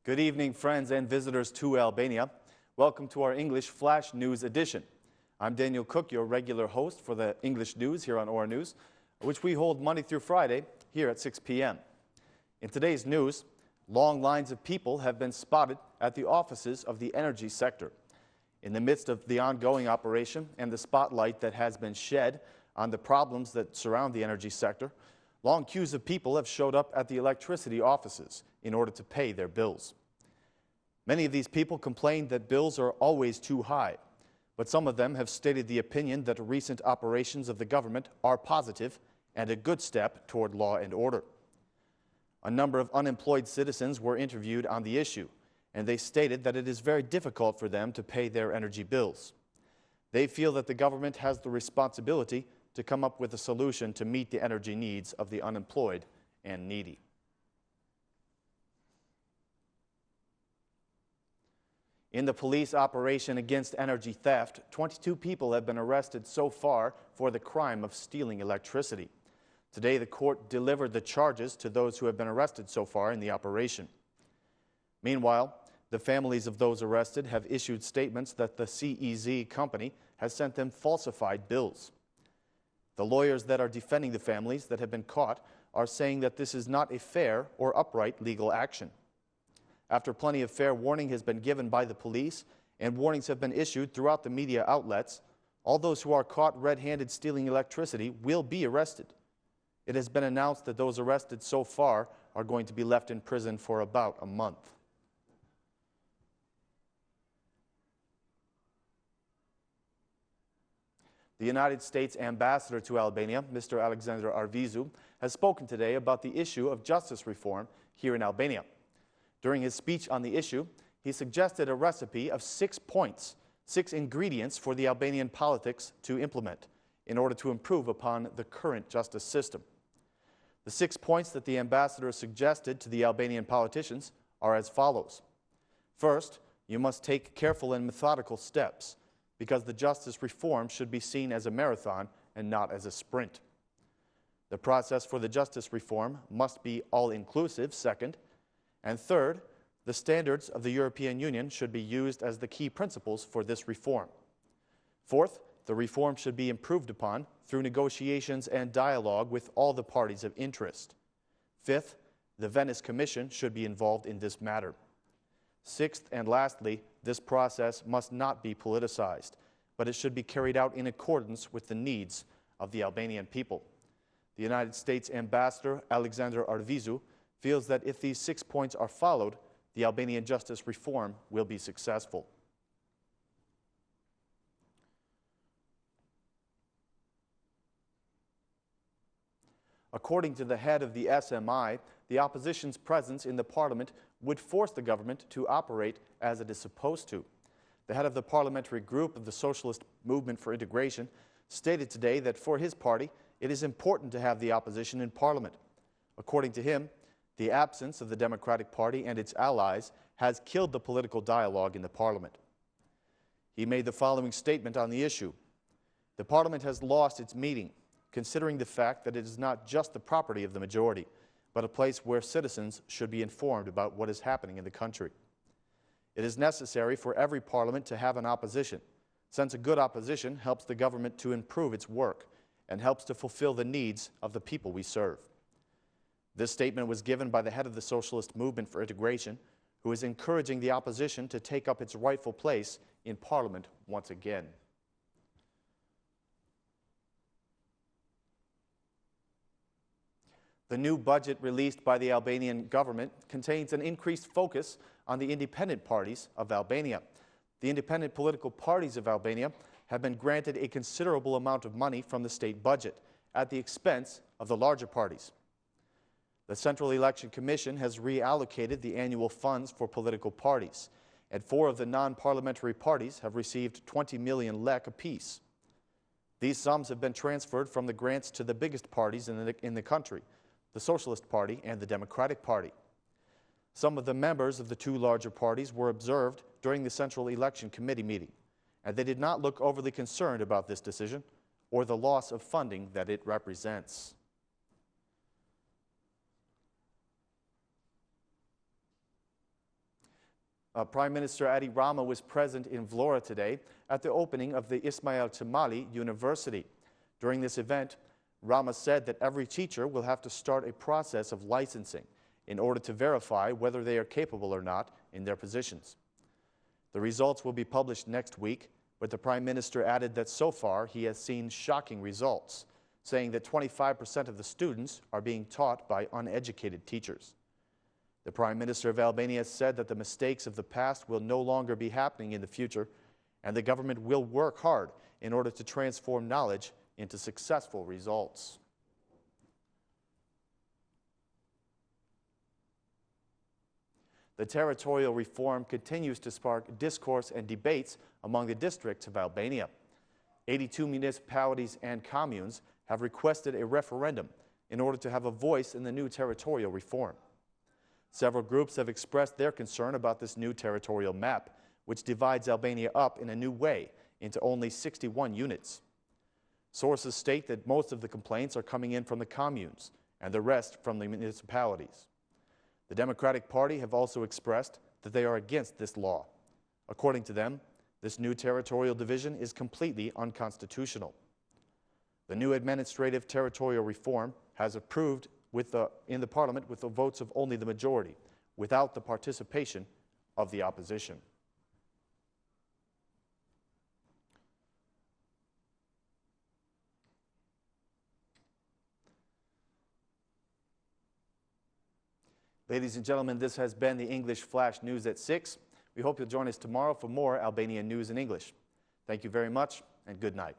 Good evening, friends and visitors to Albania. Welcome to our English Flash News edition. I'm Daniel Cook, your regular host for the English News here on Ora News, which we hold Monday through Friday here at 6 p.m. In today's news, long lines of people have been spotted at the offices of the energy sector. In the midst of the ongoing operation and the spotlight that has been shed on the problems that surround the energy sector, long queues of people have showed up at the electricity offices in order to pay their bills. Many of these people complain that bills are always too high, but some of them have stated the opinion that recent operations of the government are positive and a good step toward law and order. A number of unemployed citizens were interviewed on the issue, and they stated that it is very difficult for them to pay their energy bills. They feel that the government has the responsibility to come up with a solution to meet the energy needs of the unemployed and needy. In the police operation against energy theft, 22 people have been arrested so far for the crime of stealing electricity. Today, the court delivered the charges to those who have been arrested so far in the operation. Meanwhile, the families of those arrested have issued statements that the CEZ company has sent them falsified bills. The lawyers that are defending the families that have been caught are saying that this is not a fair or upright legal action. After plenty of fair warning has been given by the police and warnings have been issued throughout the media outlets, all those who are caught red-handed stealing electricity will be arrested. It has been announced that those arrested so far are going to be left in prison for about a month. The United States ambassador to Albania, Mr. Alexander Arvizu, has spoken today about the issue of justice reform here in Albania. During his speech on the issue, he suggested a recipe of 6 points, 6 ingredients for the Albanian politics to implement in order to improve upon the current justice system. The 6 points that the ambassador suggested to the Albanian politicians are as follows. First, you must take careful and methodical steps, because the justice reform should be seen as a marathon and not as a sprint. The process for the justice reform must be all-inclusive, second. And third, the standards of the European Union should be used as the key principles for this reform. Fourth, the reform should be improved upon through negotiations and dialogue with all the parties of interest. Fifth, the Venice Commission should be involved in this matter. Sixth and lastly, this process must not be politicized, but it should be carried out in accordance with the needs of the Albanian people. The United States ambassador, Alexander Arvizu, feels that if these 6 points are followed, the Albanian justice reform will be successful. According to the head of the SMI, the opposition's presence in the parliament would force the government to operate as it is supposed to. The head of the parliamentary group of the Socialist Movement for Integration stated today that for his party, it is important to have the opposition in parliament. According to him, the absence of the Democratic Party and its allies has killed the political dialogue in the parliament. He made the following statement on the issue. The parliament has lost its meaning, considering the fact that it is not just the property of the majority, but a place where citizens should be informed about what is happening in the country. It is necessary for every parliament to have an opposition, since a good opposition helps the government to improve its work and helps to fulfill the needs of the people we serve. This statement was given by the head of the Socialist Movement for Integration, who is encouraging the opposition to take up its rightful place in Parliament once again. The new budget released by the Albanian government contains an increased focus on the independent parties of Albania. The independent political parties of Albania have been granted a considerable amount of money from the state budget at the expense of the larger parties. The Central Election Commission has reallocated the annual funds for political parties, and 4 of the non-parliamentary parties have received 20 million lek apiece. These sums have been transferred from the grants to the biggest parties in the country, the Socialist Party and the Democratic Party. Some of the members of the 2 larger parties were observed during the Central Election Committee meeting, and they did not look overly concerned about this decision or the loss of funding that it represents. Prime Minister Edi Rama was present in Vlora today at the opening of the Ismail Temali University. During this event, Rama said that every teacher will have to start a process of licensing in order to verify whether they are capable or not in their positions. The results will be published next week, but the Prime Minister added that so far he has seen shocking results, saying that 25% of the students are being taught by uneducated teachers. The Prime Minister of Albania said that the mistakes of the past will no longer be happening in the future, and the government will work hard in order to transform knowledge into successful results. The territorial reform continues to spark discourse and debates among the districts of Albania. 82 municipalities and communes have requested a referendum in order to have a voice in the new territorial reform. Several groups have expressed their concern about this new territorial map, which divides Albania up in a new way into only 61 units. Sources state that most of the complaints are coming in from the communes and the rest from the municipalities. The Democratic Party have also expressed that they are against this law. According to them, this new territorial division is completely unconstitutional. The new administrative territorial reform has approved in the parliament with the votes of only the majority, without the participation of the opposition. Ladies and gentlemen, this has been the English Flash News at 6. We hope you'll join us tomorrow for more Albanian news in English. Thank you very much and good night.